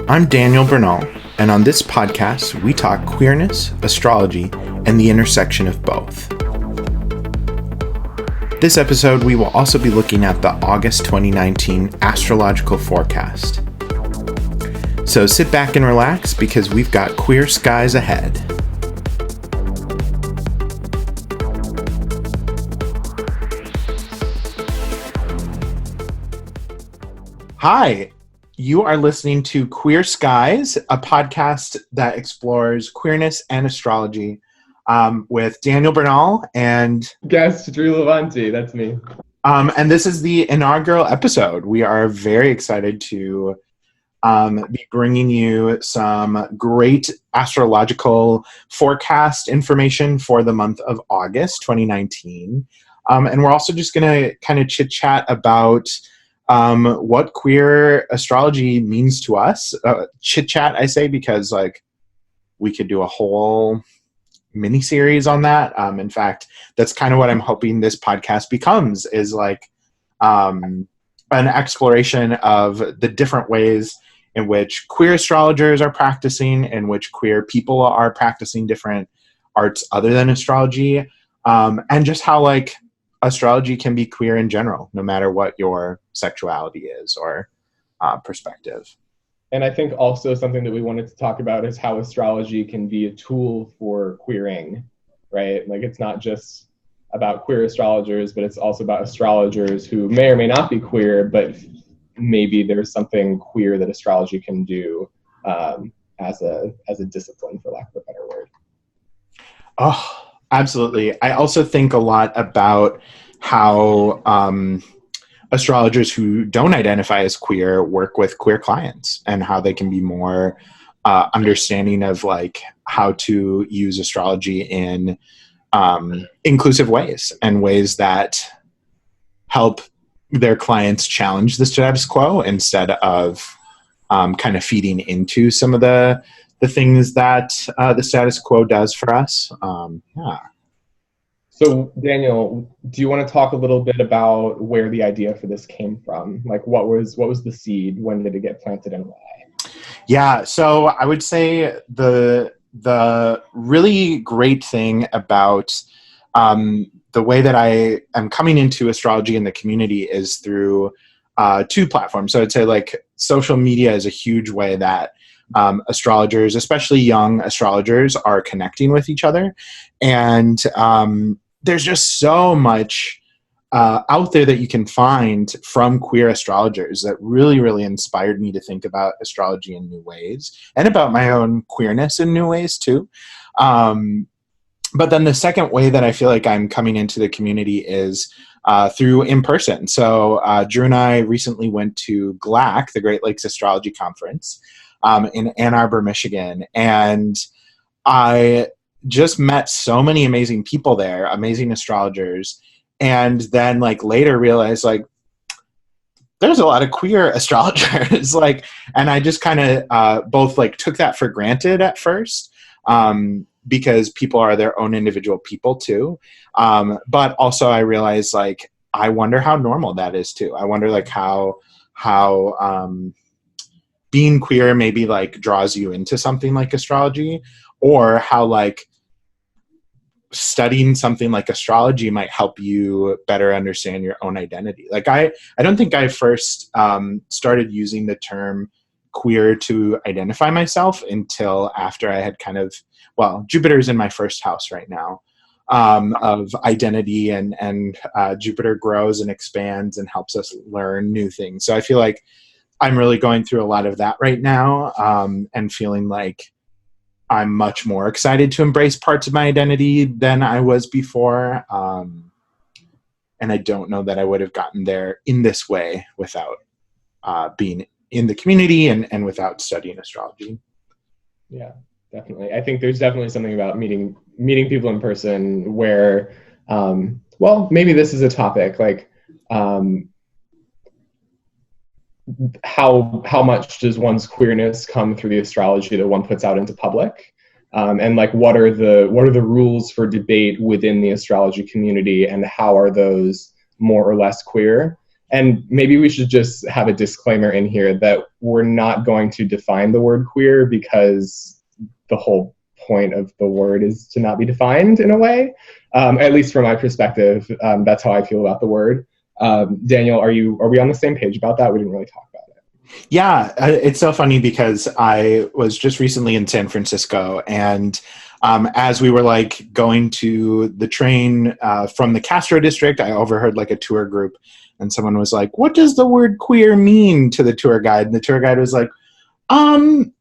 I'm Daniel Bernal, and on this podcast, we talk queerness, astrology, and the intersection of both. This episode, we will also be looking at the August 2019 astrological forecast. So sit back and relax because we've got queer skies ahead. Hi, you are listening to Queer Skies, a podcast that explores queerness and astrology with Daniel Bernal and guest Drew Levanti. That's me. And this is the inaugural episode. We are very excited to be bringing you some great astrological forecast information for the month of August 2019. And we're also just going to kind of chit-chat about what queer astrology means to us. Chit-chat, I say, because we could do a whole mini-series on that. In fact, that's kind of what I'm hoping this podcast becomes, is an exploration of the different ways in which queer astrologers are practicing, in which queer people are practicing different arts other than astrology, and just how astrology can be queer in general, no matter what your sexuality is or perspective. And I think also something that we wanted to talk about is how astrology can be a tool for queering, right? It's not just about queer astrologers, but it's also about astrologers who may or may not be queer, but maybe there's something queer that astrology can do as a discipline, for lack of a better word. Oh, absolutely. I also think a lot about how astrologers who don't identify as queer work with queer clients and how they can be more understanding of how to use astrology in inclusive ways and ways that help their clients challenge the status quo instead of kind of feeding into some of the things that the status quo does for us. So Daniel, do you want to talk a little bit about where the idea for this came from? What was the seed? When did it get planted and why? Yeah, so I would say the really great thing about the way that I am coming into astrology in the community is through two platforms. So I'd say social media is a huge way that astrologers, especially young astrologers, are connecting with each other. And there's just so much out there that you can find from queer astrologers that really, really inspired me to think about astrology in new ways and about my own queerness in new ways too. But then the second way that I feel like I'm coming into the community is through in person. So Drew and I recently went to GLAC, the Great Lakes Astrology Conference, in Ann Arbor, Michigan. And I just met so many amazing people there, amazing astrologers. And then later realized there's a lot of queer astrologers. And I just kind of both took that for granted at first, because people are their own individual people too. But also I realized I wonder how normal that is too. I wonder how being queer maybe draws you into something like astrology, or how studying something like astrology might help you better understand your own identity. I don't think I first started using the term queer to identify myself until after I had Jupiter's in my first house right now, of identity, and Jupiter grows and expands and helps us learn new things. So I feel like I'm really going through a lot of that right now, and feeling I'm much more excited to embrace parts of my identity than I was before. And I don't know that I would have gotten there in this way without being in the community and without studying astrology. Yeah, definitely. I think there's definitely something about meeting people in person where, maybe this is a topic, how much does one's queerness come through the astrology that one puts out into public, and what are the rules for debate within the astrology community, and how are those more or less queer? And maybe we should just have a disclaimer in here that we're not going to define the word queer, because the whole point of the word is to not be defined in a way. At least from my perspective, that's how I feel about the word. Daniel, are we on the same page about that? We didn't really talk about it. Yeah, it's so funny because I was just recently in San Francisco, and as we were like going to the train from the Castro district, I overheard like a tour group, and someone was like, "What does the word queer mean?" to the tour guide, and the tour guide was like, and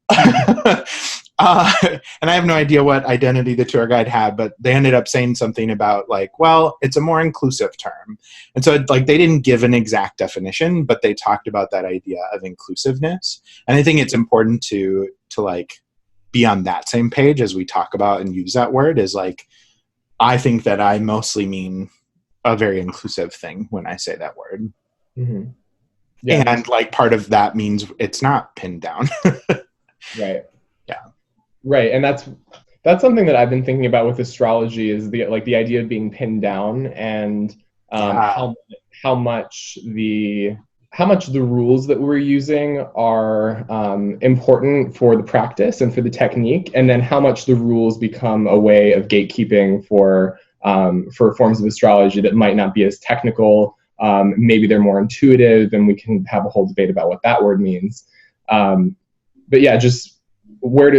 I have no idea what identity the tour guide had, but they ended up saying something about like, well, it's a more inclusive term. And so like they didn't give an exact definition, but they talked about that idea of inclusiveness. And I think it's important to like be on that same page as we talk about and use that word. Is like, I think that I mostly mean a very inclusive thing when I say that word. Mm-hmm. Yeah, and like part of that means it's not pinned down. Right. Yeah. Right. And that's something that I've been thinking about with astrology, is the idea of being pinned down, and how much the rules that we're using are important for the practice and for the technique, and then how much the rules become a way of gatekeeping for forms of astrology that might not be as technical. Maybe they're more intuitive, and we can have a whole debate about what that word means. But yeah, just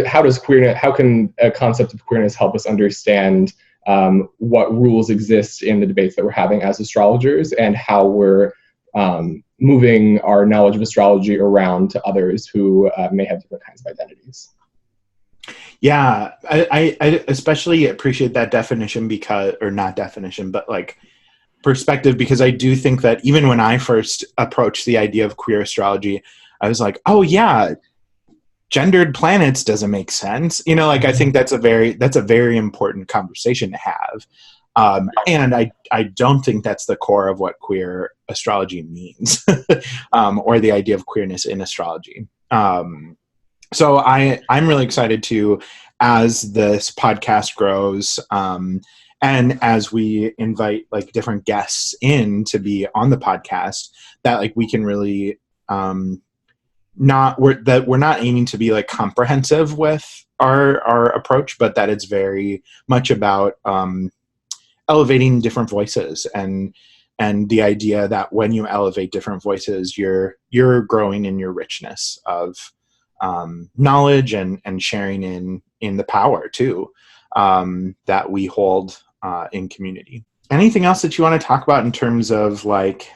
how can a concept of queerness help us understand what rules exist in the debates that we're having as astrologers, and how we're moving our knowledge of astrology around to others who may have different kinds of identities. Yeah, I especially appreciate that definition but like perspective, because I do think that even when I first approached the idea of queer astrology, I was like, oh yeah, gendered planets doesn't make sense. You know, like I think that's a very important conversation to have. And I don't think that's the core of what queer astrology means, or the idea of queerness in astrology. So I'm really excited to, as this podcast grows, and as we invite like different guests in to be on the podcast, that like we can really we're not aiming to be like comprehensive with our approach, but that it's very much about elevating different voices, and the idea that when you elevate different voices, you're growing in your richness of knowledge and sharing in the power too, that we hold in community. Anything else that you want to talk about in terms of like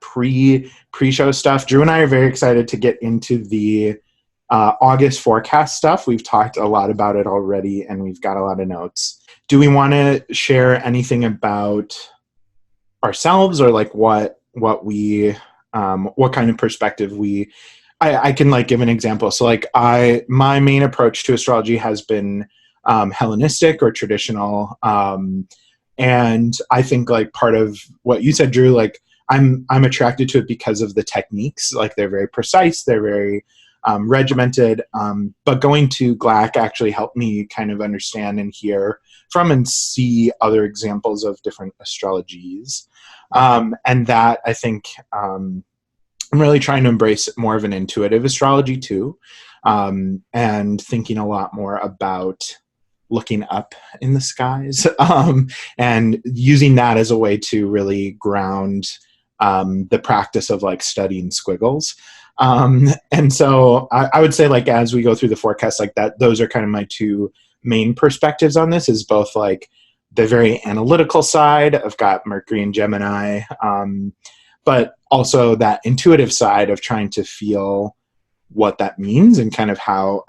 pre-show stuff? Drew and I are very excited to get into the August forecast stuff. We've talked a lot about it already, and we've got a lot of notes. Do we want to share anything about ourselves, or like what kind of perspective I can like give an example. So like my main approach to astrology has been Hellenistic or traditional. And I think like part of what you said, Drew, like I'm attracted to it because of the techniques. Like they're very precise, they're very regimented. But going to GLAC actually helped me kind of understand and hear from and see other examples of different astrologies. And that I think I'm really trying to embrace more of an intuitive astrology too, and thinking a lot more about looking up in the skies, and using that as a way to really ground the practice of like studying squiggles. And so I would say like as we go through the forecast like that, those are kind of my two main perspectives on this, is both like the very analytical side. I've got Mercury and Gemini, but also that intuitive side of trying to feel what that means and kind of how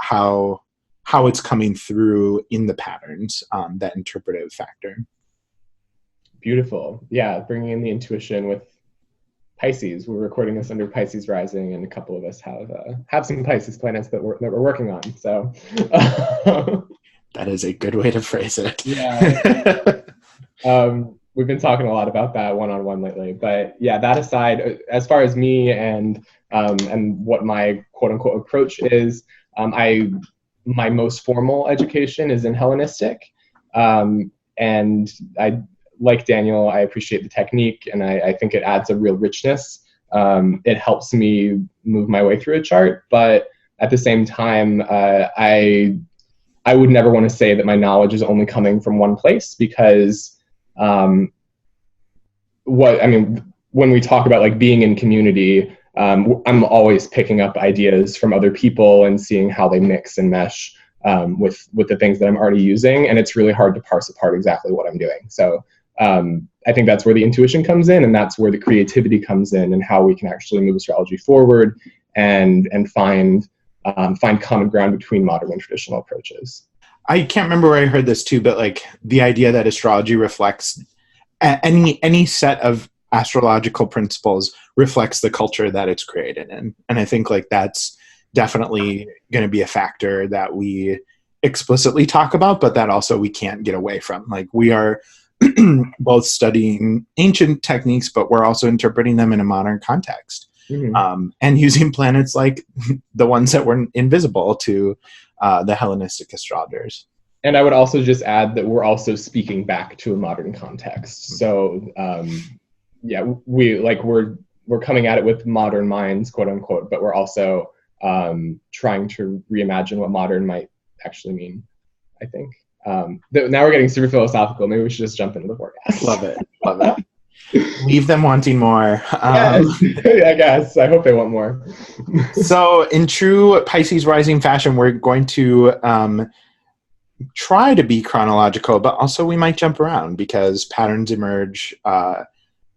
it's coming through in the patterns, that interpretive factor. Beautiful. Yeah, bringing in the intuition with Pisces. We're recording this under Pisces rising, and a couple of us have some Pisces planets that we're working on. So that is a good way to phrase it. Yeah. We've been talking a lot about that one-on-one lately, but yeah, that aside, as far as me and what my quote-unquote approach is, my most formal education is in Hellenistic, and I like Daniel, I appreciate the technique, and I think it adds a real richness. It helps me move my way through a chart, but at the same time, I would never want to say that my knowledge is only coming from one place, because when we talk about like being in community, I'm always picking up ideas from other people and seeing how they mix and mesh with the things that I'm already using, and it's really hard to parse apart exactly what I'm doing. So I think that's where the intuition comes in, and that's where the creativity comes in, and how we can actually move astrology forward and find common ground between modern and traditional approaches. I can't remember where I heard this too, but like the idea that astrology reflects any set of astrological principles reflects the culture that it's created in. And I think like that's definitely going to be a factor that we explicitly talk about, but that also we can't get away from. Like we are both studying ancient techniques, but we're also interpreting them in a modern context. Mm-hmm. And using planets like the ones that were invisible to the Hellenistic astrologers. And I would also just add that we're also speaking back to a modern context. So we're coming at it with modern minds, quote unquote, but we're also trying to reimagine what modern might actually mean, I think. Now we're getting super philosophical. Maybe we should just jump into the forecast. Love it. Leave them wanting more. I guess. I hope they want more. So in true Pisces rising fashion, we're going to try to be chronological, but also we might jump around because patterns emerge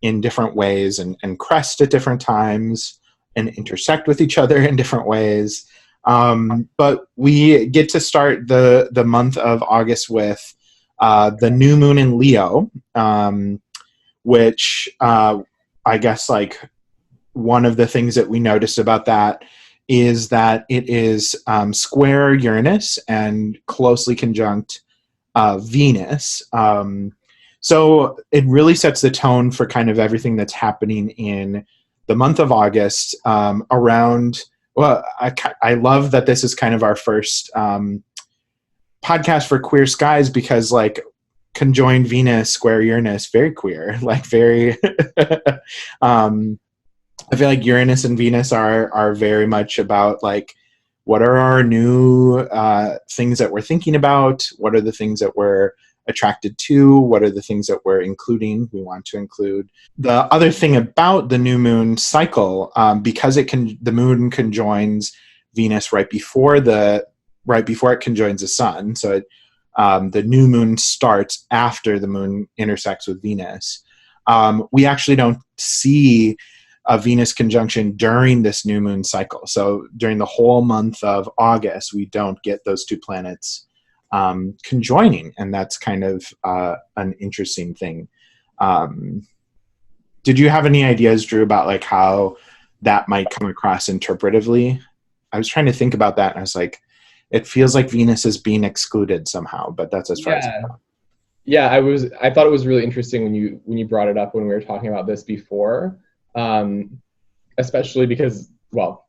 in different ways and crest at different times and intersect with each other in different ways. But we get to start the month of August with the new moon in Leo, which I guess like one of the things that we noticed about that is that it is square Uranus and closely conjunct Venus. So it really sets the tone for kind of everything that's happening in the month of August around, well, I love that this is kind of our first podcast for queer skies, because like conjoined Venus, square Uranus, very queer, like very, I feel like Uranus and Venus are very much about like, what are our new things that we're thinking about? What are the things that we're attracted to? What are the things that we want to include? The other thing about the new moon cycle, because the moon conjoins Venus right before it conjoins the sun. So the new moon starts after the moon intersects with Venus. We actually don't see a Venus conjunction during this new moon cycle. So during the whole month of August, we don't get those two planets conjoining, and that's kind of an interesting thing. Did you have any ideas, Drew, about like how that might come across interpretively? I was trying to think about that, and I was like, it feels like Venus is being excluded somehow, but that's as far as I know. Yeah, I thought it was really interesting when you brought it up when we were talking about this before, especially because, well,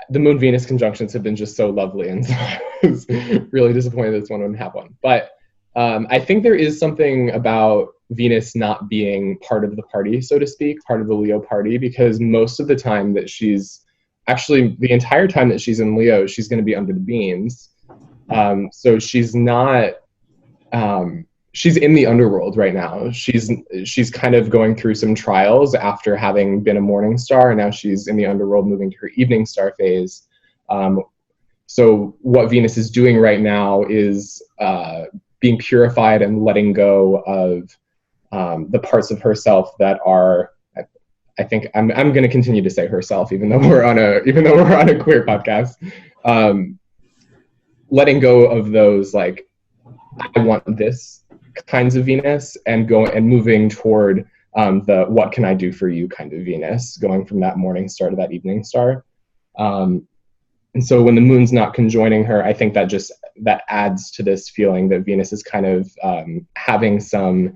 the Moon-Venus conjunctions have been just so lovely, and so I was really disappointed that this one wouldn't have one. But I think there is something about Venus not being part of the party, so to speak, part of the Leo party, because most of the time that the entire time that she's in Leo, she's going to be under the beams. So she's not, she's in the underworld right now. She's kind of going through some trials after having been a morning star, and now she's in the underworld moving to her evening star phase. So what Venus is doing right now is being purified and letting go of the parts of herself that are, I think I'm going to continue to say herself, even though we're on a queer podcast. Letting go of those, like, I want this kinds of Venus, and moving toward the what can I do for you kind of Venus, going from that morning star to that evening star. And so when the moon's not conjoining her, I think that adds to this feeling that Venus is kind of having some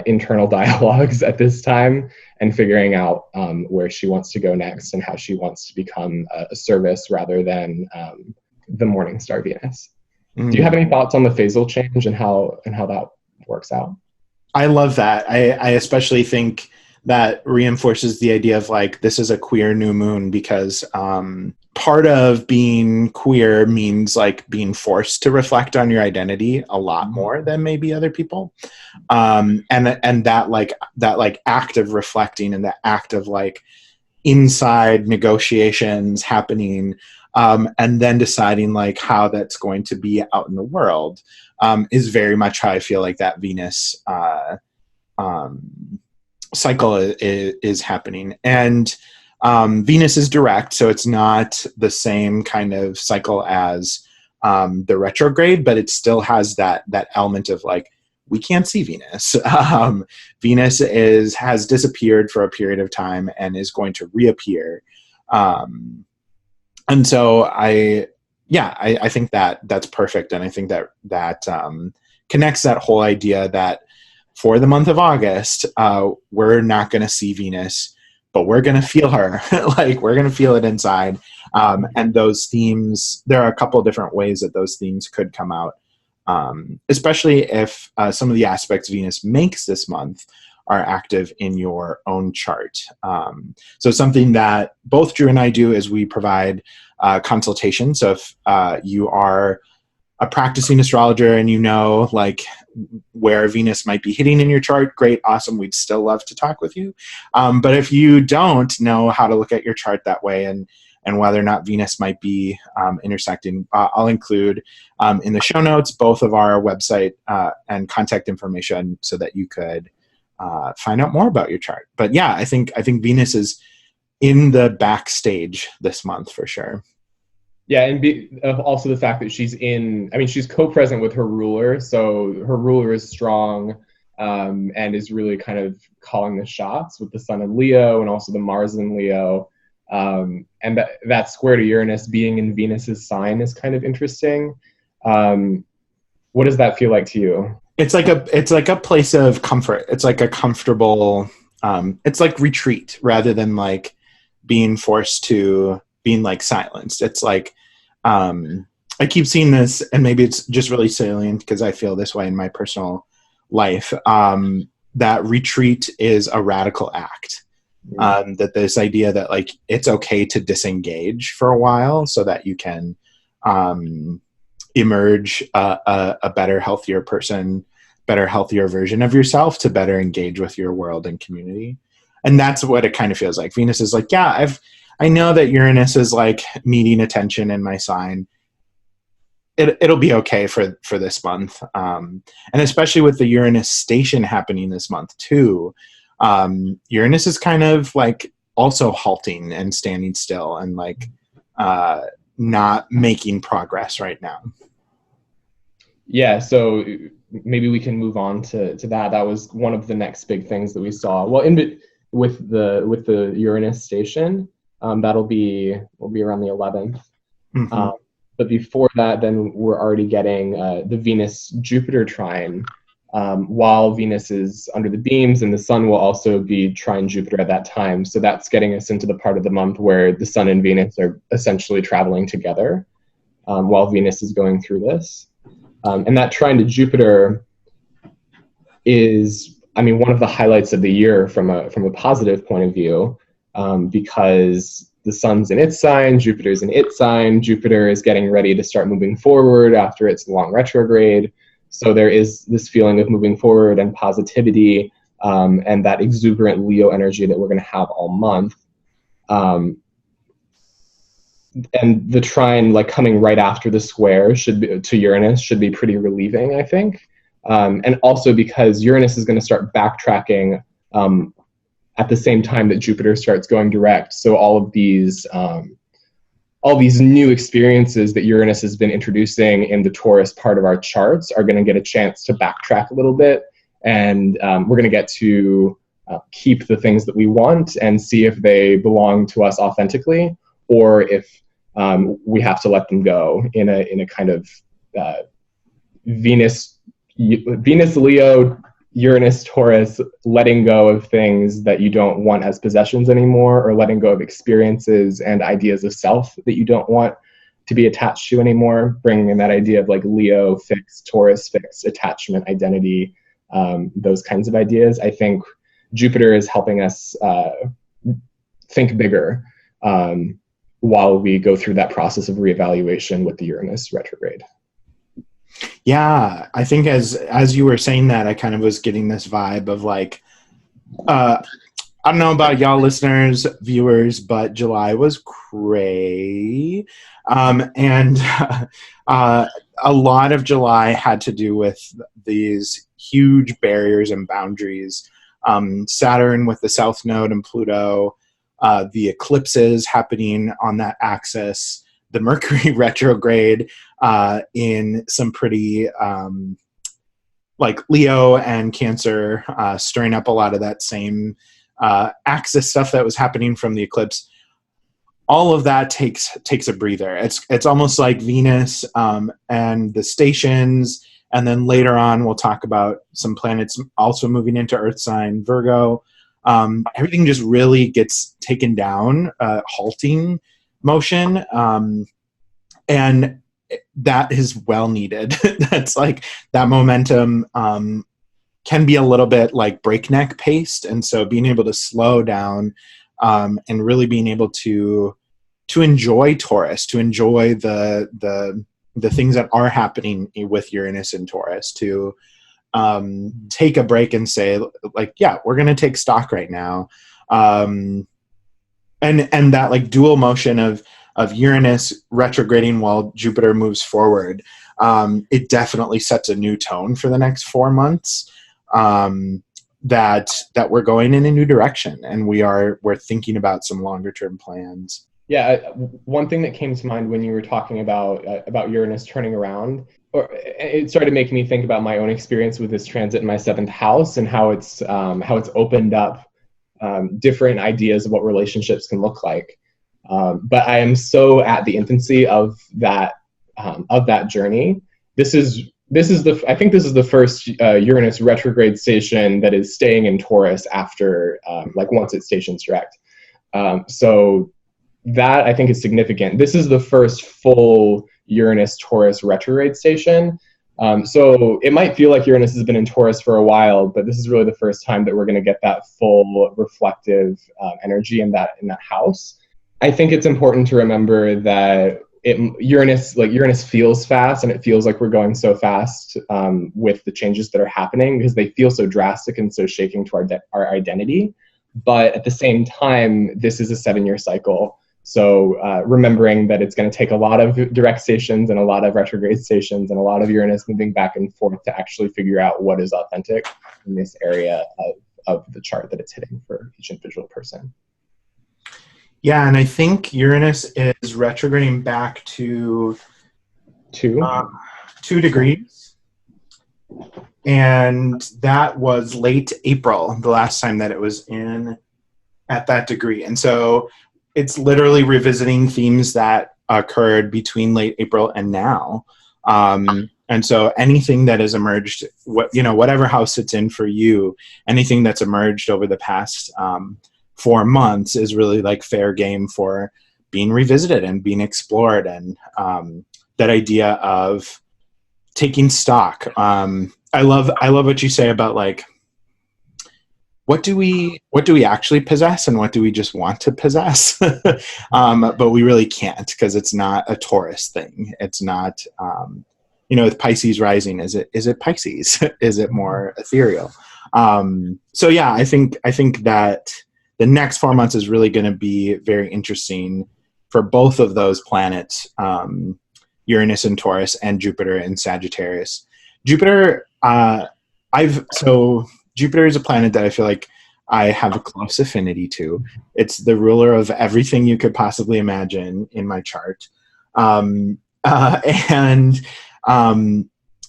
internal dialogues at this time and figuring out where she wants to go next and how she wants to become a service rather than the morning star Venus. Do you have any thoughts on the phasal change and how that works out? I love that. I especially think that reinforces the idea of like this is a queer new moon because part of being queer means like being forced to reflect on your identity a lot more than maybe other people. And that act of reflecting and that act of like inside negotiations happening, and then deciding like how that's going to be out in the world, is very much how I feel like that Venus um, cycle is happening. And Venus is direct, so it's not the same kind of cycle as the retrograde, but it still has that element of like we can't see Venus. Venus has disappeared for a period of time and is going to reappear. And so I think that that's perfect, and I think that connects that whole idea that for the month of August, we're not going to see Venus, but we're going to feel her. Like we're going to feel it inside. And those themes, there are a couple of different ways that those themes could come out, especially if some of the aspects Venus makes this month are active in your own chart. So something that both Drew and I do is we provide consultation. So if you are a practicing astrologer and you know like where Venus might be hitting in your chart, great, awesome, we'd still love to talk with you. But if you don't know how to look at your chart that way and whether or not Venus might be intersecting, I'll include in the show notes both of our website and contact information so that you could find out more about your chart. But yeah, I think Venus is in the backstage this month for sure. Yeah, and also the fact that she's co-present with her ruler, so her ruler is strong, and is really kind of calling the shots with the Sun in Leo and also the Mars in Leo. And that square to Uranus being in Venus's sign is kind of interesting. What does that feel like to you? It's like a place of comfort. It's like a comfortable, it's like retreat rather than like being forced to being like silenced. It's like, I keep seeing this, and maybe it's just really salient because I feel this way in my personal life, that retreat is a radical act. That this idea that like it's okay to disengage for a while so that you can emerge a better, healthier person, better, healthier version of yourself to better engage with your world and community. And that's what it kind of feels like. Venus is like, yeah, I know that Uranus is like needing attention in my sign. It'll be okay for this month. And especially with the Uranus station happening this month too, Uranus is kind of like also halting and standing still and like not making progress right now. Yeah, so maybe we can move on to that. That was one of the next big things that we saw. Well, with the Uranus station, we'll be around the 11th. Mm-hmm. But before that, then we're already getting the Venus-Jupiter trine, while Venus is under the beams, and the Sun will also be trine Jupiter at that time. So that's getting us into the part of the month where the Sun and Venus are essentially traveling together while Venus is going through this. And that trine to Jupiter is, one of the highlights of the year from a positive point of view, because the Sun's in its sign, Jupiter's in its sign. Jupiter is getting ready to start moving forward after its long retrograde. So there is this feeling of moving forward and positivity, and that exuberant Leo energy that we're going to have all month. And the trine, like coming right after the square, to Uranus should be pretty relieving, I think. And also because Uranus is going to start backtracking at the same time that Jupiter starts going direct. So all these new experiences that Uranus has been introducing in the Taurus part of our charts are going to get a chance to backtrack a little bit. And we're going to get to keep the things that we want and see if they belong to us authentically, or if we have to let them go in a kind of Venus, Leo, Uranus, Taurus, letting go of things that you don't want as possessions anymore, or letting go of experiences and ideas of self that you don't want to be attached to anymore, bringing in that idea of like Leo fixed, Taurus fixed, attachment, identity, those kinds of ideas. I think Jupiter is helping us think bigger while we go through that process of reevaluation with the Uranus retrograde. Yeah, I think as you were saying that, I kind of was getting this vibe of like, I don't know about y'all listeners, viewers, but July was cray. And a lot of July had to do with these huge barriers and boundaries. Saturn with the South Node and Pluto, the eclipses happening on that axis, the Mercury retrograde in some pretty like Leo and Cancer, stirring up a lot of that same axis stuff that was happening from the eclipse. All of that takes a breather. It's almost like Venus and the stations, and then later on we'll talk about some planets also moving into Earth sign Virgo. Everything just really gets taken down, halting motion, and that is well needed. That's like that momentum can be a little bit like breakneck paced, and so being able to slow down and really being able to enjoy Taurus, to enjoy the things that are happening with Uranus and Taurus, to take a break and say like, yeah, we're going to take stock right now. And that like dual motion of Uranus retrograding while Jupiter moves forward, it definitely sets a new tone for the next 4 months. That we're going in a new direction, and we're thinking about some longer term plans. Yeah, one thing that came to mind when you were talking about Uranus turning around, or it started making me think about my own experience with this transit in my 7th house and how it's opened up different ideas of what relationships can look like. But I am so at the infancy of that journey. I think this is the first Uranus retrograde station that is staying in Taurus after once it stations direct. So that I think is significant. This is the first full Uranus Taurus retrograde station. So it might feel like Uranus has been in Taurus for a while, but this is really the first time that we're going to get that full reflective energy in that house. I think it's important to remember that Uranus feels fast, and it feels like we're going so fast with the changes that are happening because they feel so drastic and so shaking to our identity. But at the same time, this is a 7-year cycle. So remembering that it's going to take a lot of direct stations and a lot of retrograde stations and a lot of Uranus moving back and forth to actually figure out what is authentic in this area of the chart that it's hitting for each individual person. Yeah, and I think Uranus is retrograding back to 2 degrees. And that was late April, the last time that it was in at that degree. And so it's literally revisiting themes that occurred between late April and now. And so anything that has emerged, whatever house it's in for you, anything that's emerged over the past 4 months is really like fair game for being revisited and being explored. And that idea of taking stock. I love what you say about like, what do we actually possess and what do we just want to possess? But we really can't, because it's not a Taurus thing. It's not, with Pisces rising, is it Pisces? Is it more ethereal? So yeah, I think that the next 4 months is really going to be very interesting for both of those planets, Uranus in Taurus and Jupiter in Sagittarius. Jupiter, Jupiter is a planet that I feel like I have a close affinity to. It's the ruler of everything you could possibly imagine in my chart.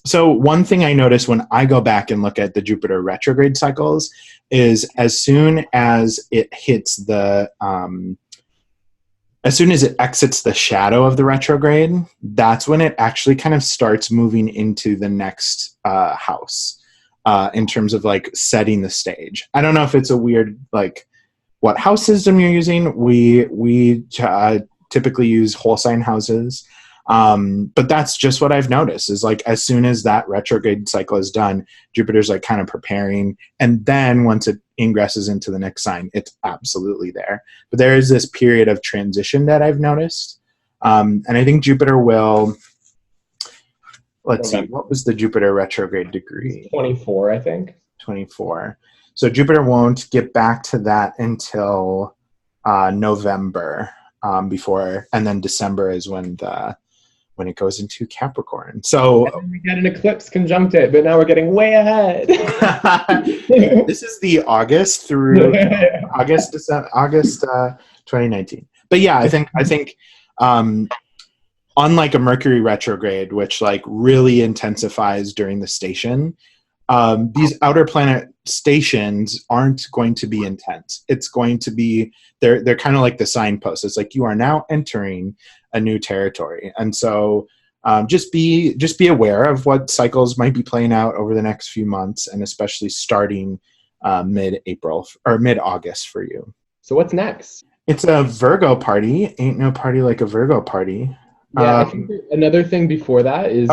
So one thing I notice when I go back and look at the Jupiter retrograde cycles is as soon as it exits the shadow of the retrograde, that's when it actually kind of starts moving into the next house in terms of like setting the stage. I don't know if it's a weird, like, what house system you're using. We typically use whole sign houses. But that's just what I've noticed is like, as soon as that retrograde cycle is done, Jupiter's like kind of preparing. And then once it ingresses into the next sign, it's absolutely there. But there is this period of transition that I've noticed. And I think Jupiter will, let's see, what was the Jupiter retrograde degree? 24, I think. 24. So Jupiter won't get back to that until November before, and then December is when it goes into Capricorn. So and then we get an eclipse conjunct it, but now we're getting way ahead. This is the August through August 2019. But yeah, I think unlike a Mercury retrograde, which like really intensifies during the station, these outer planet stations aren't going to be intense. It's going to be, they're kind of like the signpost. It's like you are now entering a new territory. And so just be aware of what cycles might be playing out over the next few months, and especially starting mid-April or mid-August for you. So what's next? It's a Virgo party. Ain't no party like a Virgo party. Yeah, I think another thing before that is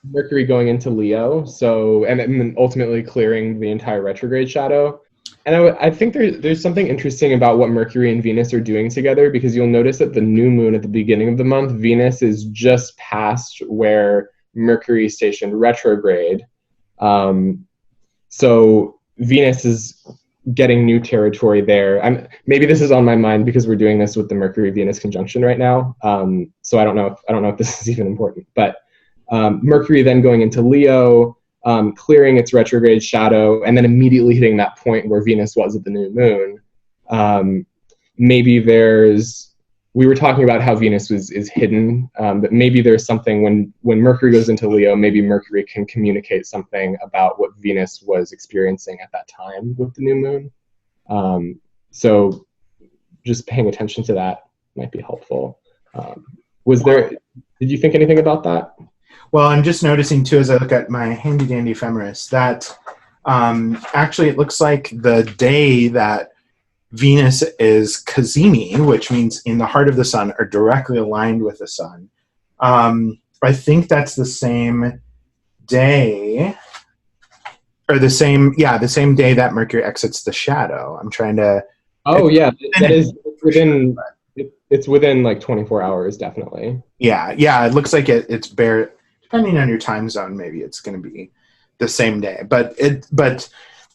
Mercury going into Leo, so and then ultimately clearing the entire retrograde shadow. And I think there's something interesting about what Mercury and Venus are doing together, because you'll notice that the new moon at the beginning of the month, Venus is just past where Mercury is stationed retrograde. So Venus is getting new territory there. Maybe this is on my mind because we're doing this with the Mercury-Venus conjunction right now. So I don't know if this is even important. But Mercury then going into Leo, clearing its retrograde shadow, and then immediately hitting that point where Venus was at the new moon. Maybe we were talking about how Venus is hidden, but maybe there's something when Mercury goes into Leo, maybe Mercury can communicate something about what Venus was experiencing at that time with the new moon. So just paying attention to that might be helpful. Did you think anything about that? Well, I'm just noticing too, as I look at my handy dandy ephemeris, that actually it looks like the day that Venus is Cazimi, which means in the heart of the sun, or directly aligned with the sun. I think that's the same day, or the same day that Mercury exits the shadow. I'm trying to. Oh yeah, that is within. It's within like 24 hours, definitely. Yeah. It looks like it's bare. Depending on your time zone, maybe it's going to be the same day. But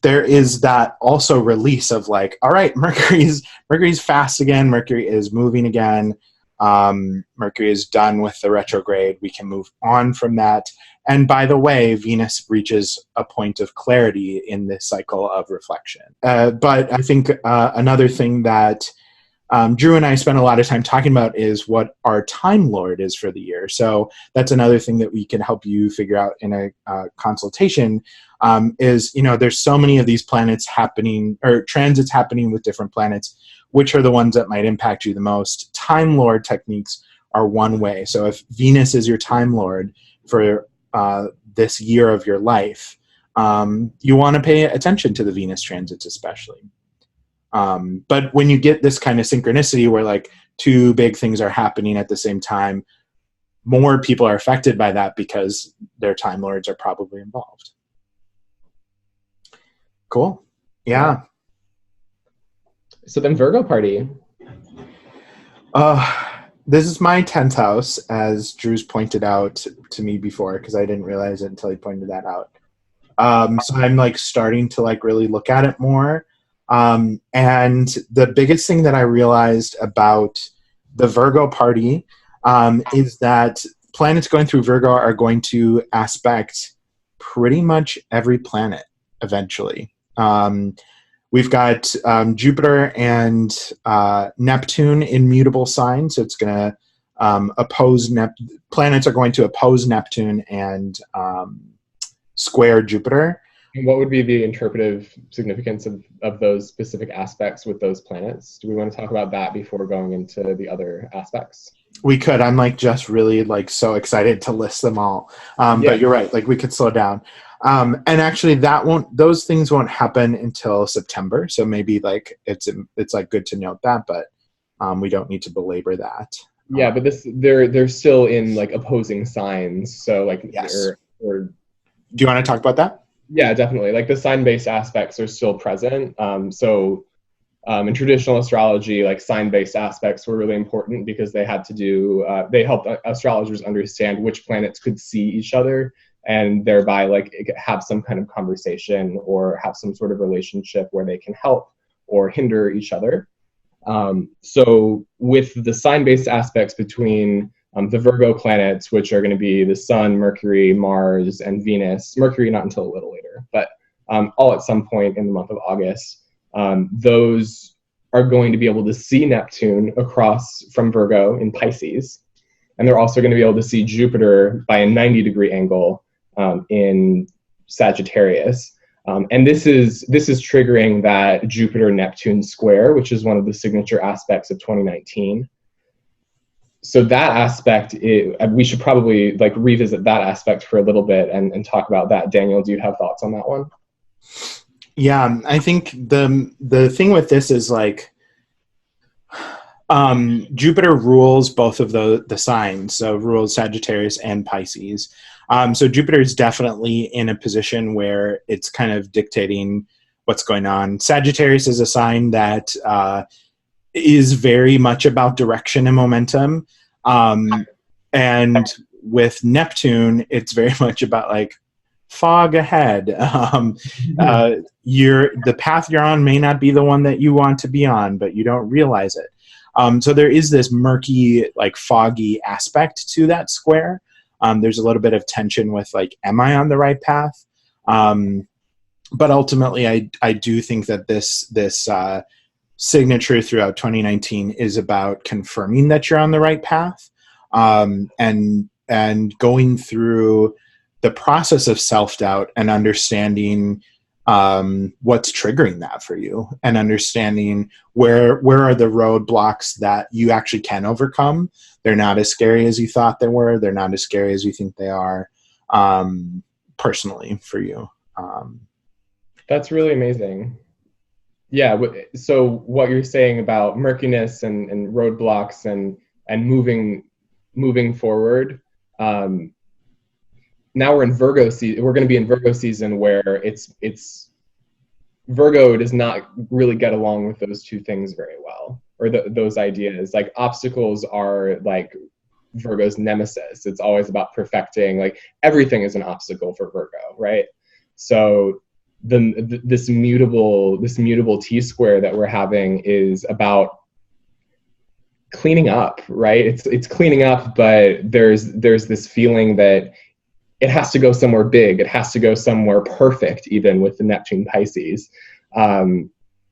there is that also release of like, all right, Mercury's fast again. Mercury is moving again. Mercury is done with the retrograde. We can move on from that. And by the way, Venus reaches a point of clarity in this cycle of reflection. But I think another thing that Drew and I spent a lot of time talking about is what our Time Lord is for the year. So that's another thing that we can help you figure out in a consultation. Is, there's so many of these planets happening, or transits happening with different planets. Which are the ones that might impact you the most? Time Lord techniques are one way. So if Venus is your Time Lord for this year of your life, you want to pay attention to the Venus transits especially. But when you get this kind of synchronicity where like two big things are happening at the same time, more people are affected by that because their Time Lords are probably involved. Cool. Yeah. So then Virgo party. This is my 10th house, as Drew's pointed out to me before, because I didn't realize it until he pointed that out. So I'm like starting to like really look at it more. And the biggest thing that I realized about the Virgo party is that planets going through Virgo are going to aspect pretty much every planet eventually. We've got Jupiter and Neptune in mutable signs, so it's going to oppose planets are going to oppose Neptune and square Jupiter. And what would be the interpretive significance of those specific aspects with those planets? Do we want to talk about that before going into the other aspects? We could. I'm like just really like so excited to list them all. But you're right. Like we could slow down. And actually those things won't happen until September. So maybe like it's like good to note that, but we don't need to belabor that. Yeah, but they're still in like opposing signs. So like, Yes. or Do you want to talk about that? yeah, definitely. Like the sign-based aspects are still present. In traditional astrology, like sign-based aspects were really important because they had to do, they helped astrologers understand which planets could see each other and thereby like have some kind of conversation or have some sort of relationship where they can help or hinder each other. So with the sign-based aspects between the Virgo planets, which are going to be the Sun, Mercury, Mars, and Venus. Mercury not until a little later, but all at some point in the month of August. Those are going to be able to see Neptune across from Virgo in Pisces. And they're also going to be able to see Jupiter by a 90-degree angle in Sagittarius. And this is triggering that Jupiter-Neptune square, which is one of the signature aspects of 2019. So that aspect, we should probably like revisit that aspect for a little bit and talk about that. Daniel, do you have thoughts on that one? Yeah, I think the thing with this is like Jupiter rules both of the signs, so rules Sagittarius and Pisces. So Jupiter is definitely in a position where it's kind of dictating what's going on. Sagittarius is a sign that is very much about direction and momentum. And with Neptune, it's very much about like fog ahead. The path you're on may not be the one that you want to be on, but you don't realize it. So there is this murky, like foggy aspect to that square. There's a little bit of tension with like, am I on the right path? But ultimately, I do think that this signature throughout 2019 is about confirming that you're on the right path, and going through the process of self-doubt and understanding what's triggering that for you, and understanding where are the roadblocks that you actually can overcome. They're not as scary as you thought they were. They're not as scary as you think they are, personally for you. That's really amazing. Yeah. So what you're saying about murkiness and roadblocks and moving forward. Now we're in Virgo season. We're going to be in Virgo season where it's Virgo does not really get along with those two things very well, or those ideas. Like obstacles are like Virgo's nemesis. It's always about perfecting. Like everything is an obstacle for Virgo, right? So this mutable T-square that we're having is about cleaning up, right? It's cleaning up, but there's this feeling that it has to go somewhere big. It has to go somewhere perfect, even with the Neptune Pisces.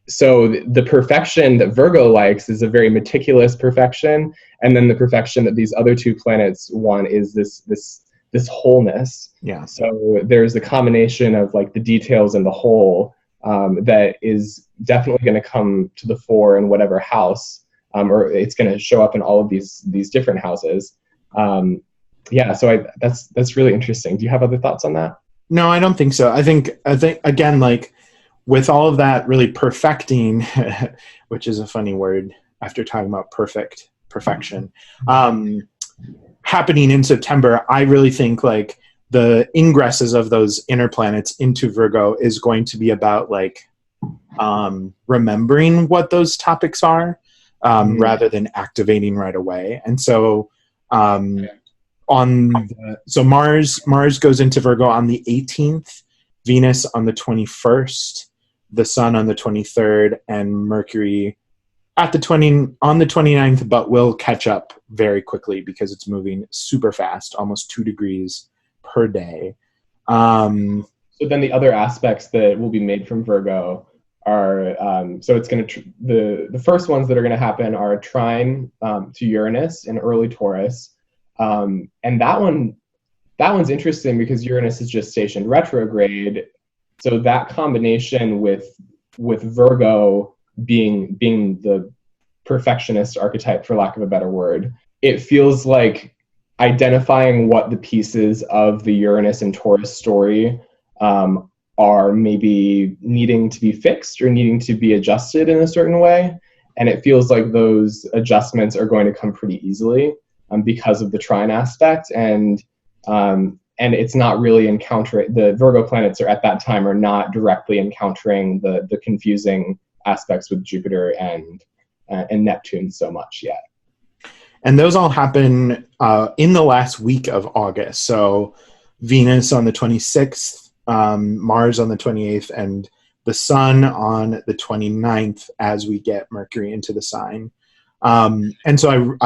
So the perfection that Virgo likes is a very meticulous perfection, and then the perfection that these other two planets want is this wholeness. Yeah. So there's a combination of like the details and the whole that is definitely going to come to the fore in whatever house, or it's going to show up in all of these different houses. Yeah, so that's really interesting. Do you have other thoughts on that? No, I don't think so. I think again, like with all of that really perfecting, which is a funny word after talking about perfection, happening in September, I really think like the ingresses of those inner planets into Virgo is going to be about like remembering what those topics are, rather than activating right away. And so so Mars goes into Virgo on the 18th, Venus on the 21st, the Sun on the 23rd, and Mercury on the 29th, but will catch up very quickly because it's moving super fast, almost 2 degrees per day. So then the other aspects that will be made from Virgo are, so it's going to, the first ones that are going to happen are a trine to Uranus in early Taurus. And that one's interesting because Uranus is just stationed retrograde. So that combination with Virgo being the perfectionist archetype, for lack of a better word, it feels like identifying what the pieces of the Uranus and Taurus story are maybe needing to be fixed or needing to be adjusted in a certain way. And it feels like those adjustments are going to come pretty easily because of the trine aspect. And it's not really encountering, the Virgo planets are at that time are not directly encountering the confusing aspects with Jupiter and Neptune so much yet. And those all happen in the last week of August. So Venus on the 26th, Mars on the 28th, and the Sun on the 29th as we get Mercury into the sign. And so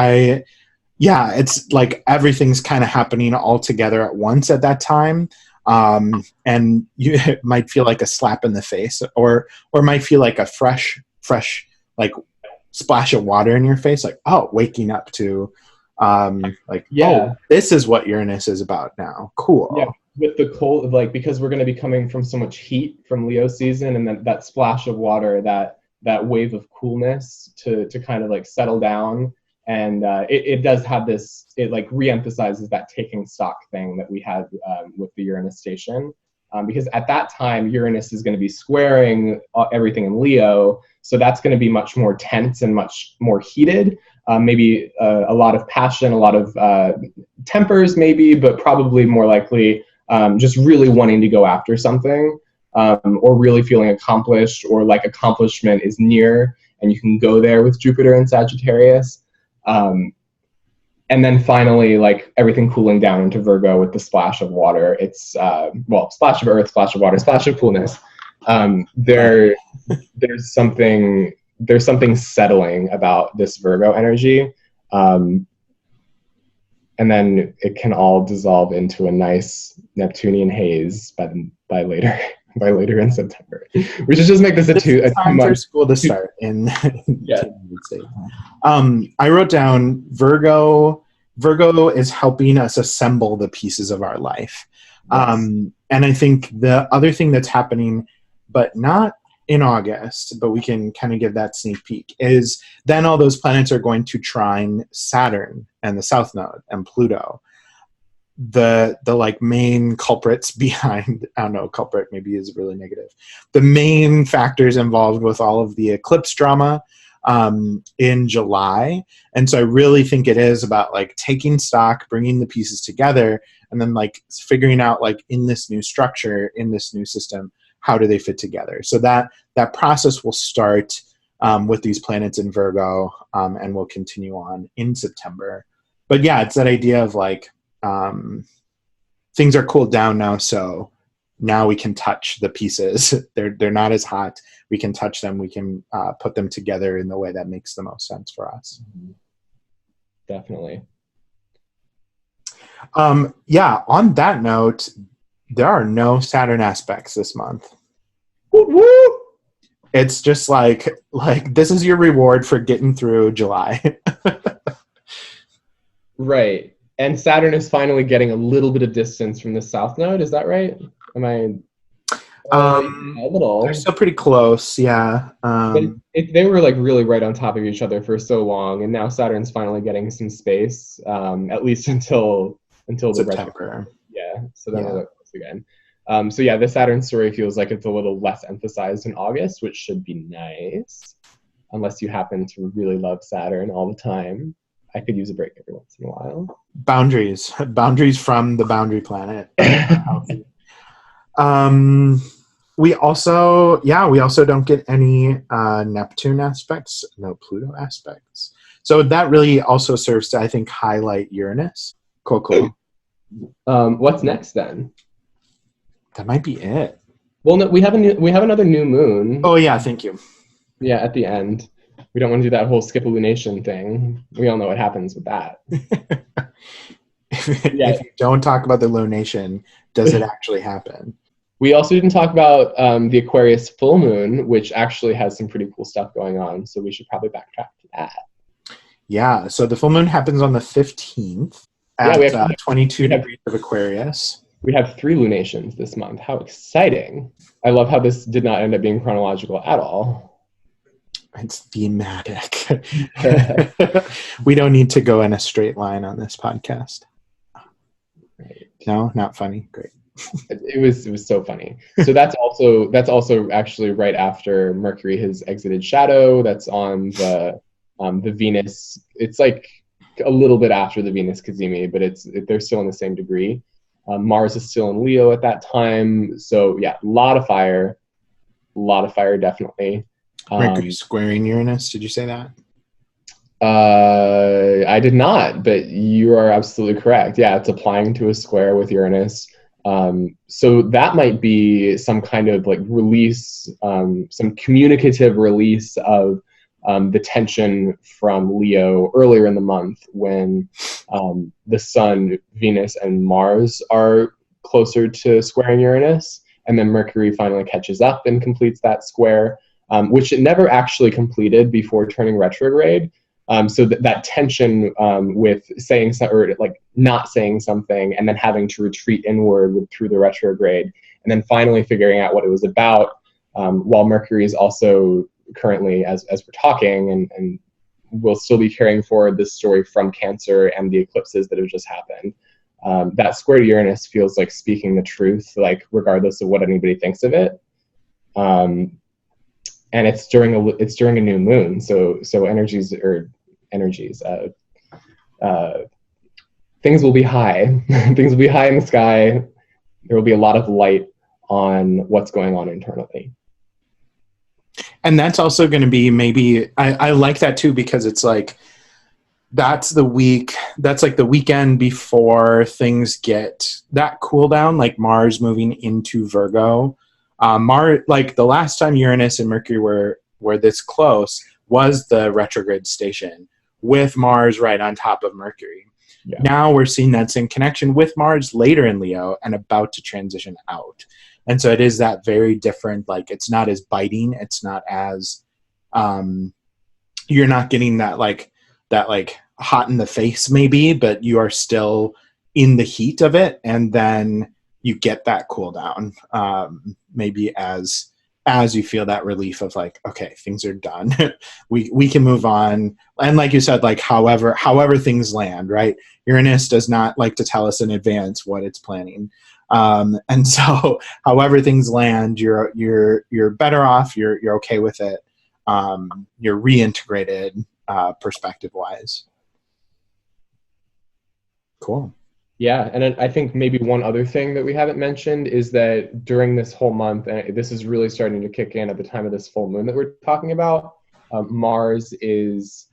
it's like everything's kind of happening all together at once at that time. And it might feel like a slap in the face, or might feel like a fresh, like splash of water in your face, like, oh, waking up to oh, this is what Uranus is about now. Cool. Yeah, with the cold, like, because we're going to be coming from so much heat from Leo season, and then that splash of water, that wave of coolness to kind of like settle down. And it does have this, it like reemphasizes that taking stock thing that we had with the Uranus station. Because at that time, Uranus is going to be squaring everything in Leo. So that's going to be much more tense and much more heated. Maybe a lot of passion, a lot of tempers maybe, but probably more likely just really wanting to go after something, or really feeling accomplished, or like accomplishment is near and you can go there with Jupiter and Sagittarius. And then finally, like everything cooling down into Virgo with the splash of water. It's splash of earth, splash of water, splash of coolness. There's something settling about this Virgo energy, and then it can all dissolve into a nice Neptunian haze by later in September. We should just make this a time for school to start in. Yeah. I wrote down Virgo. Virgo is helping us assemble the pieces of our life. Yes. And I think the other thing that's happening, but not in August, but we can kind of give that sneak peek, is then all those planets are going to trine Saturn and the South Node and Pluto. The like main culprits behind, I don't know, culprit maybe is really negative. The main factors involved with all of the eclipse drama in July. And so I really think it is about like taking stock, bringing the pieces together, and then like figuring out like in this new structure, in this new system, how do they fit together? So that process will start with these planets in Virgo, and will continue on in September. But yeah, it's that idea of like, things are cooled down now, so now we can touch the pieces. They're not as hot. We can touch them. We can put them together in the way that makes the most sense for us. Definitely. On that note, there are no Saturn aspects this month. Woo woo! It's just like this is your reward for getting through July. Right. And Saturn is finally getting a little bit of distance from the South Node. Is that right? Am I? A little. They're still pretty close, yeah. They were like really right on top of each other for so long, and now Saturn's finally getting some space, at least until September. So then we'll look close again. The Saturn story feels like it's a little less emphasized in August, which should be nice, unless you happen to really love Saturn all the time. I could use a break every once in a while. Boundaries from the boundary planet. We also don't get any Neptune aspects, no Pluto aspects. So that really also serves to, I think, highlight Uranus. Cool. What's next then? That might be it. Well, no, we have another new moon. Oh yeah, thank you. Yeah, at the end. We don't want to do that whole skip lunation thing. We all know what happens with that. If you don't talk about the lunation, does it actually happen? We also didn't talk about the Aquarius full moon, which actually has some pretty cool stuff going on. So we should probably backtrack to that. Yeah. So the full moon happens on the 15th at 22 degrees of Aquarius. We have 3 lunations this month. How exciting. I love how this did not end up being chronological at all. It's thematic. We don't need to go in a straight line on this podcast. Right. No, not funny. Great. It was so funny. So that's also actually right after Mercury has exited shadow. That's on the Venus. It's like a little bit after the Venus Cazimi, but they're still in the same degree. Mars is still in Leo at that time. So yeah, a lot of fire, definitely. Mercury squaring Uranus. Did you say that? I did not, but you are absolutely correct. Yeah, it's applying to a square with Uranus. So that might be some kind of like release, some communicative release of the tension from Leo earlier in the month when the Sun, Venus, and Mars are closer to squaring Uranus. And then Mercury finally catches up and completes that square, which it never actually completed before turning retrograde. So that tension with saying or like not saying something and then having to retreat inward through the retrograde and then finally figuring out what it was about, while Mercury is also currently, as we're talking, and we'll still be carrying forward this story from Cancer and the eclipses that have just happened. That square to Uranus feels like speaking the truth, like regardless of what anybody thinks of it. And it's during a new moon, so energies. Things will be high. Things will be high in the sky. There will be a lot of light on what's going on internally. And that's also going to be maybe, I like that too, because it's like, that's like the weekend before things get that cool down, like Mars moving into Virgo. Like the last time Uranus and Mercury were this close was the retrograde station with Mars right on top of Mercury. Yeah. Now we're seeing that same connection with Mars later in Leo and about to transition out. And so it is that very different, like it's not as biting. It's not as, you're not getting that hot in the face maybe, but you are still in the heat of it. And then you get that cool down, maybe as you feel that relief of like, okay, things are done. we can move on. And like you said, like however things land, right? Uranus does not like to tell us in advance what it's planning. And so however things land, you're better off, you're okay with it. You're reintegrated, perspective wise. Cool. Yeah, and I think maybe one other thing that we haven't mentioned is that during this whole month, and this is really starting to kick in at the time of this full moon that we're talking about, Mars is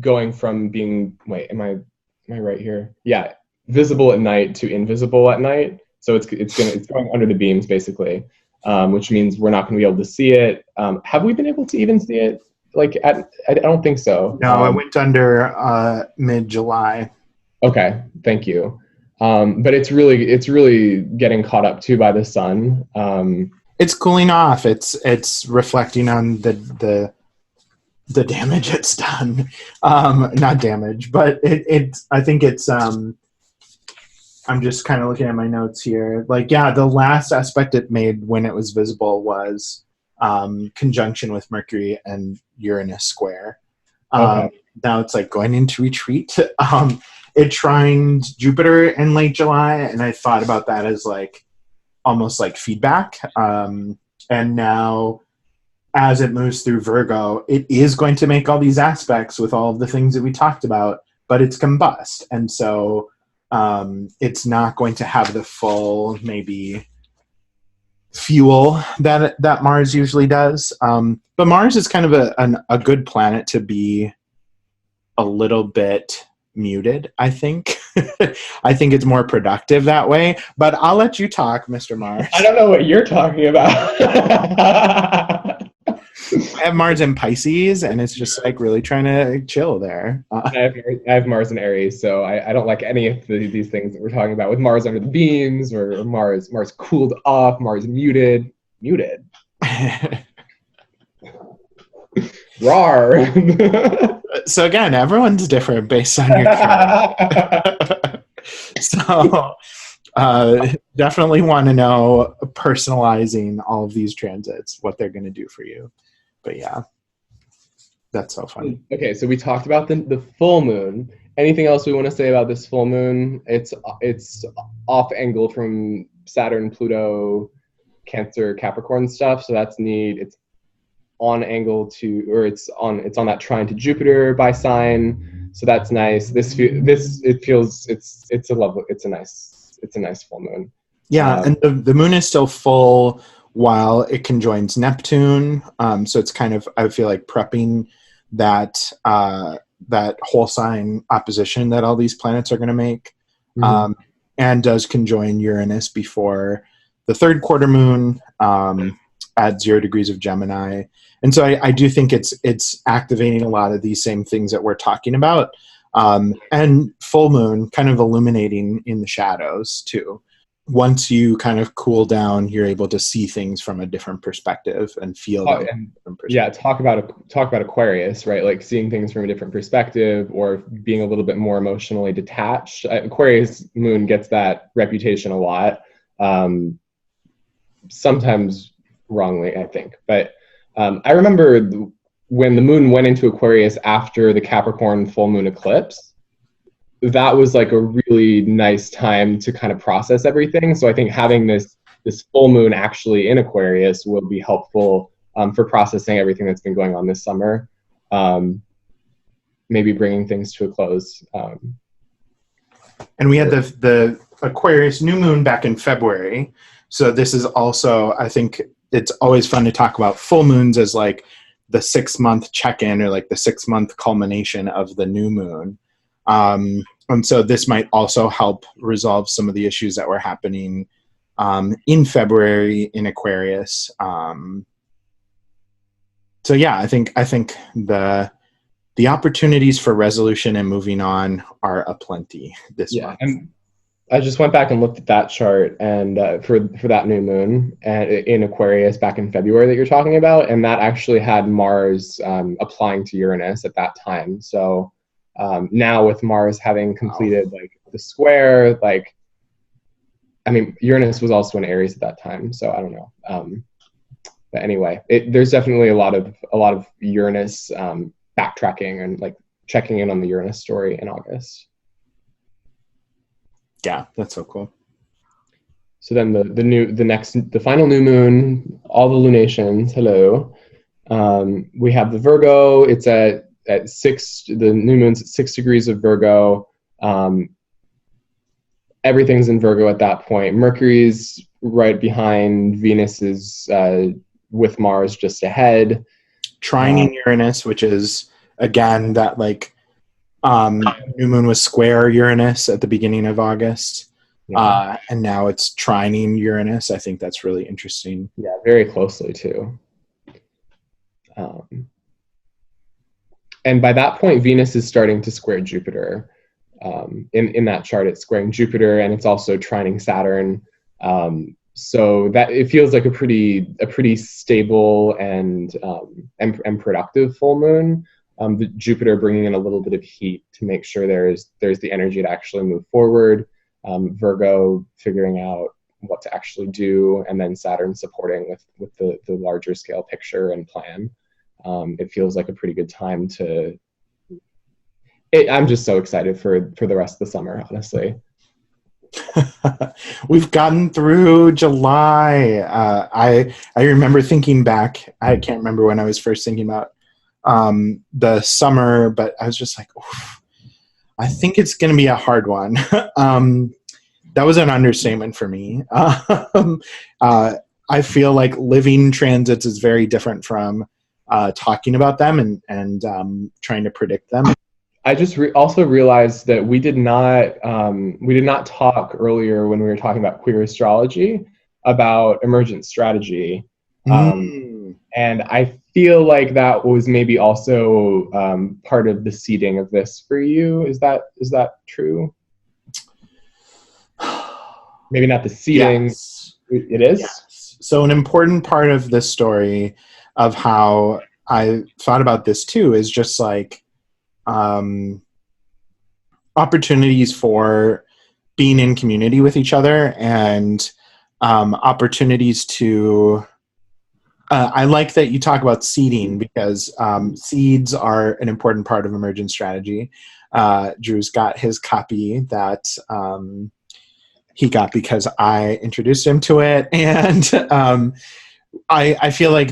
going from being, am I right here? Yeah, visible at night to invisible at night. So it's going under the beams basically, which means we're not going to be able to see it. Have we been able to even see it? Like I don't think so. No, it went under mid-July. Okay, thank you. But it's really getting caught up too by the sun. It's cooling off. It's reflecting on the damage it's done. Not damage, but I think it's. I'm just kind of looking at my notes here. Like, yeah, the last aspect it made when it was visible was conjunction with Mercury and Uranus square. Now it's like going into retreat. It trined Jupiter in late July, and I thought about that as like almost like feedback. And now as it moves through Virgo, it is going to make all these aspects with all of the things that we talked about, but it's combust. And so it's not going to have the full maybe fuel that Mars usually does. But Mars is kind of a good planet to be a little bit muted, I think. I think it's more productive that way. But I'll let you talk, Mr. Mars. I don't know what you're talking about. I have Mars in Pisces, and it's just like really trying to chill there. I have Mars in Aries, so I don't like any of these things that we're talking about with Mars under the beams or Mars cooled off, Mars muted. Rawr. So again, everyone's different based on your chart. So definitely want to know, personalizing all of these transits, what they're going to do for you. But yeah, that's so funny. Okay, so we talked about the full moon, Anything else we want to say about this full moon? It's off angle from Saturn, Pluto, Cancer, Capricorn stuff, so that's neat. It's on angle to, or it's on that trine to Jupiter by sign, so that's nice. It feels it's a lovely, it's a nice full moon. Yeah, and the moon is still full while it conjoins Neptune. So it's kind of, I feel like, prepping that that whole sign opposition that all these planets are going to make, and does conjoin Uranus before the third quarter moon at 0 degrees of Gemini. And so I do think it's activating a lot of these same things that we're talking about, and full moon kind of illuminating in the shadows too. Once you kind of cool down, you're able to see things from a different perspective and feel them from a different perspective. Yeah, talk about Aquarius, right? Like seeing things from a different perspective, or being a little bit more emotionally detached. Aquarius moon gets that reputation a lot, sometimes wrongly, I think. But I remember when the moon went into Aquarius after the Capricorn full moon eclipse, that was like a really nice time to kind of process everything. So I think having this full moon actually in Aquarius will be helpful for processing everything that's been going on this summer. Maybe bringing things to a close. And we had the Aquarius new moon back in February. So this is also, I think it's always fun to talk about full moons as like the 6-month check-in, or like the 6-month culmination of the new moon. And so this might also help resolve some of the issues that were happening in February in Aquarius. So yeah, I think the opportunities for resolution and moving on are aplenty this month. And I just went back and looked at that chart, and for that new moon in Aquarius back in February that you're talking about, and that actually had Mars applying to Uranus at that time. So now with Mars having completed like the square, like, I mean, Uranus was also in Aries at that time, so I don't know. But anyway, there's definitely a lot of Uranus backtracking and like checking in on the Uranus story in August. Yeah, that's so cool. So then the final new moon, all the lunations. Hello, we have the Virgo. It's at 6. The new moon's at 6 degrees of Virgo. Everything's in Virgo at that point. Mercury's right behind. Venus is with Mars just ahead. Trining Uranus, which is again that like new moon was square Uranus at the beginning of August, and now it's trining Uranus. I think that's really interesting. Yeah, very closely too. And by that point, Venus is starting to square Jupiter. In that chart, it's squaring Jupiter, and it's also trining Saturn. So that it feels like a pretty stable and productive full moon. The Jupiter bringing in a little bit of heat to make sure there's the energy to actually move forward. Virgo figuring out what to actually do, and then Saturn supporting with the larger scale picture and plan. It feels like a pretty good time to. I'm just so excited for the rest of the summer, honestly. We've gotten through July. I remember thinking back. I can't remember when I was first thinking about the summer, but I was just like, oof, I think it's going to be a hard one. That was an understatement for me. I feel like living transits is very different from talking about them and trying to predict them. I just also realized that we did not talk earlier when we were talking about queer astrology about emergent strategy, and I feel like that was maybe also part of the seeding of this for you. Is that true? Maybe not the seeding. Yes. It is? Yes. So an important part of this story of how I thought about this too is just like opportunities for being in community with each other, and opportunities to I like that you talk about seeding, because seeds are an important part of emergent strategy. Drew's got his copy that he got because I introduced him to it. And I feel like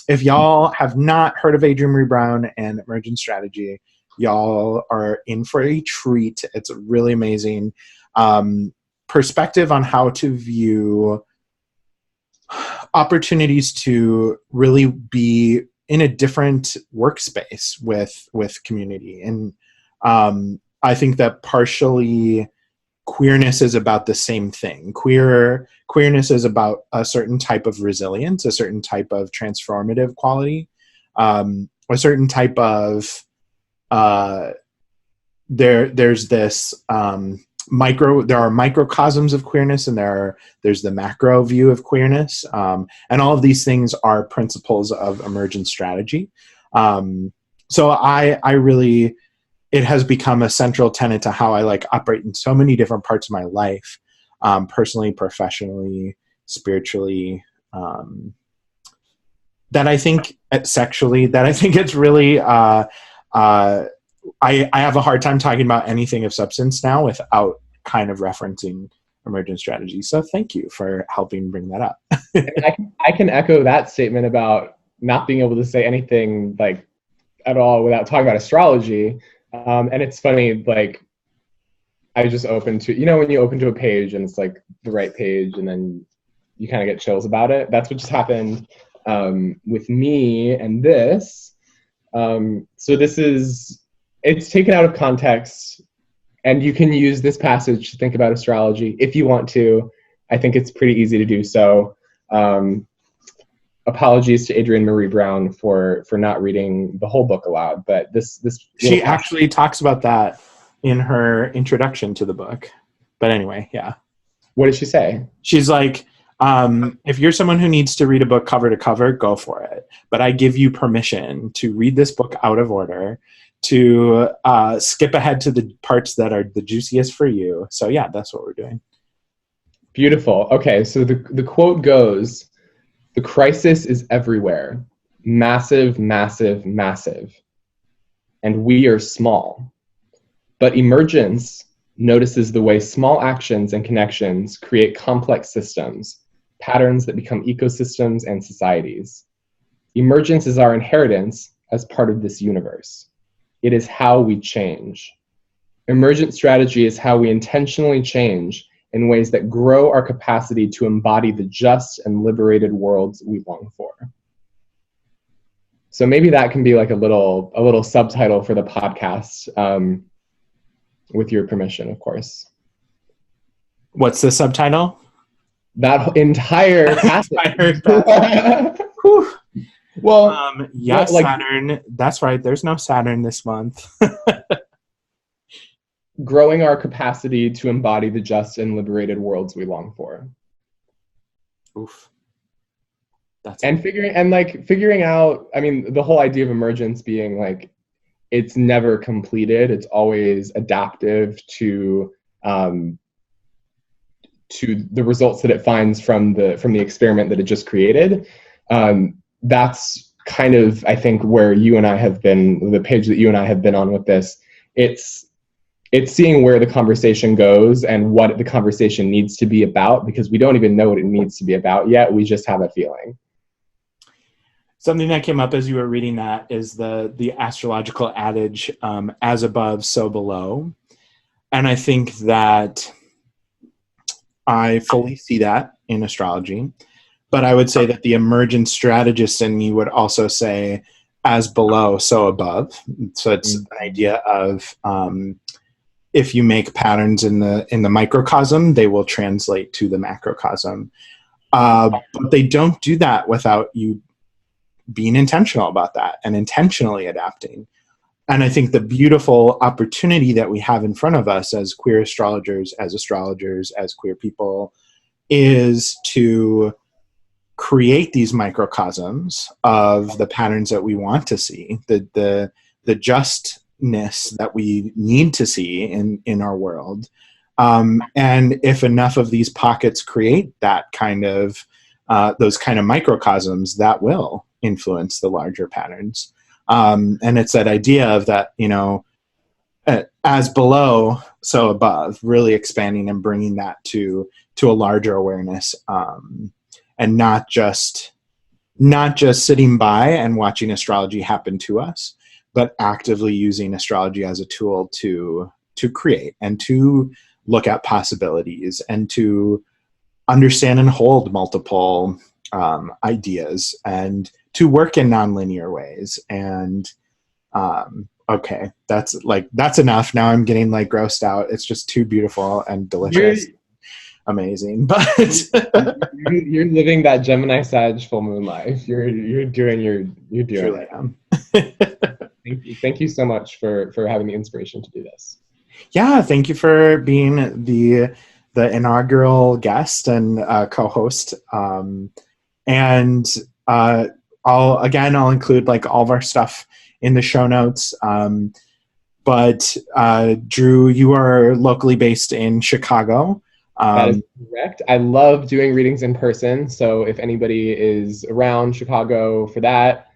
if y'all have not heard of Adrienne Marie Brown and Emergent Strategy, y'all are in for a treat. It's really amazing perspective on how to view opportunities to really be in a different workspace with community. And I think that partially queerness is about the same thing. Queerness is about a certain type of resilience, a certain type of transformative quality, a certain type of there's this there are microcosms of queerness, and there's the macro view of queerness, and all of these things are principles of emergent strategy. So I really, it has become a central tenet to how I like operate in so many different parts of my life, personally, professionally, spiritually, that I think sexually, that I think it's really, I have a hard time talking about anything of substance now without kind of referencing emergent strategy. So thank you for helping bring that up. I can echo that statement about not being able to say anything like at all without talking about astrology. And it's funny, like I just opened to, when you open to a page and it's like the right page and then you kind of get chills about it. That's what just happened with me and this. So it's taken out of context, and you can use this passage to think about astrology if you want to. I think it's pretty easy to do so. Apologies to Adrienne Marie Brown for not reading the whole book aloud, but this she actually talks about that in her introduction to the book. But anyway, yeah. What did she say? She's like, if you're someone who needs to read a book cover to cover, go for it. But I give you permission to read this book out of order, to skip ahead to the parts that are the juiciest for you. So yeah, that's what we're doing. Beautiful. Okay, so the quote goes, "The crisis is everywhere. Massive, massive, massive. And we are small. But emergence notices the way small actions and connections create complex systems, patterns that become ecosystems and societies. Emergence is our inheritance as part of this universe. It is how we change. Emergent strategy is how we intentionally change in ways that grow our capacity to embody the just and liberated worlds we long for." So maybe that can be like a little subtitle for the podcast, with your permission, of course. What's the subtitle? That entire passage. Well, yes, like, Saturn. That's right. There's no Saturn this month. Growing our capacity to embody the just and liberated worlds we long for. Oof. Figuring out, I mean, the whole idea of emergence being like, it's never completed. It's always adaptive to the results that it finds from the experiment that it just created. That's kind of, I think, where you and I have been, the page that you and I have been on with this. It's seeing where the conversation goes and what the conversation needs to be about, because we don't even know what it needs to be about yet. We just have a feeling. Something that came up as you were reading that is the astrological adage, as above, so below. And I think that I fully see that in astrology. But I would say that the emergent strategist in me would also say, as below, so above. So it's an idea of if you make patterns in the microcosm, they will translate to the macrocosm. But they don't do that without you being intentional about that and intentionally adapting. And I think the beautiful opportunity that we have in front of us as queer astrologers, as queer people, is to create these microcosms of the patterns that we want to see, the justness that we need to see in our world. And if enough of these pockets create that kind of those kind of microcosms, that will influence the larger patterns. And it's that idea of that, as below, so above, really expanding and bringing that to a larger awareness, and not just sitting by and watching astrology happen to us, but actively using astrology as a tool to create and to look at possibilities and to understand and hold multiple ideas and to work in nonlinear ways. And okay, that's enough. Now I'm getting like grossed out. It's just too beautiful and delicious. Amazing. But you're living that Gemini Sag full moon life. You're doing truly it. Thank you so much for having the inspiration to do this. Yeah, thank you for being the inaugural guest and co-host. And I'll include like all of our stuff in the show notes. But Drew, you are locally based in Chicago. That is correct. I love doing readings in person. So if anybody is around Chicago for that,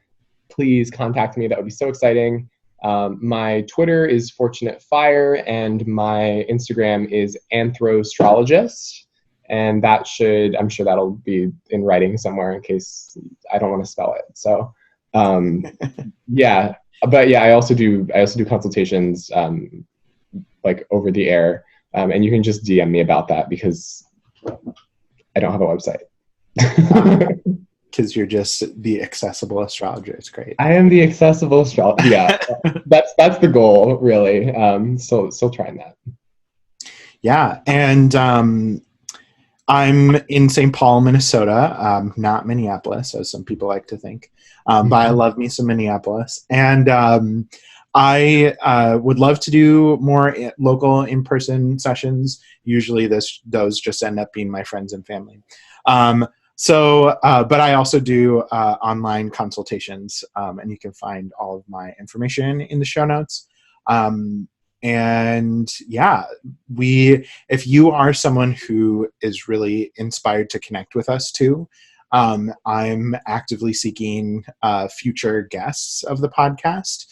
please contact me. That would be so exciting. My Twitter is Fortunate Fire, and my Instagram is Astrologist. And I'm sure that'll be in writing somewhere in case I don't want to spell it. So, yeah. But yeah, I also do consultations, like over the air. And you can just DM me about that because I don't have a website. Because you're just the accessible astrologer. It's great. I am the accessible astrologer. Yeah, that's the goal, really. So still trying that. Yeah, and I'm in St. Paul, Minnesota, not Minneapolis, as some people like to think. But I love me some Minneapolis. And I would love to do more local in-person sessions. Usually those just end up being my friends and family. But I also do online consultations, and you can find all of my information in the show notes. And yeah, if you are someone who is really inspired to connect with us too, I'm actively seeking future guests of the podcast.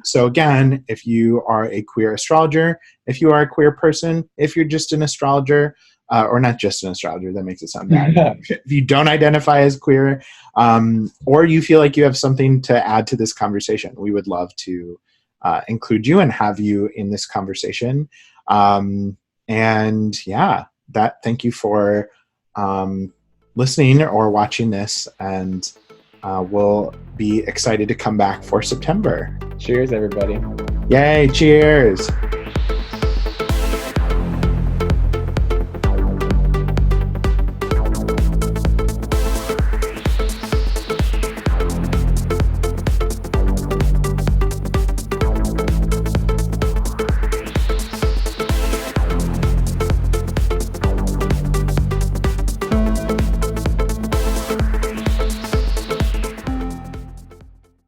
So again, if you are a queer astrologer, if you are a queer person, if you're just an astrologer, or not just an astrologer, that makes it sound bad. If you don't identify as queer, or you feel like you have something to add to this conversation, we would love to include you and have you in this conversation. And yeah, thank you for listening or watching this, and we'll be excited to come back for September. Cheers, everybody. Yay, cheers.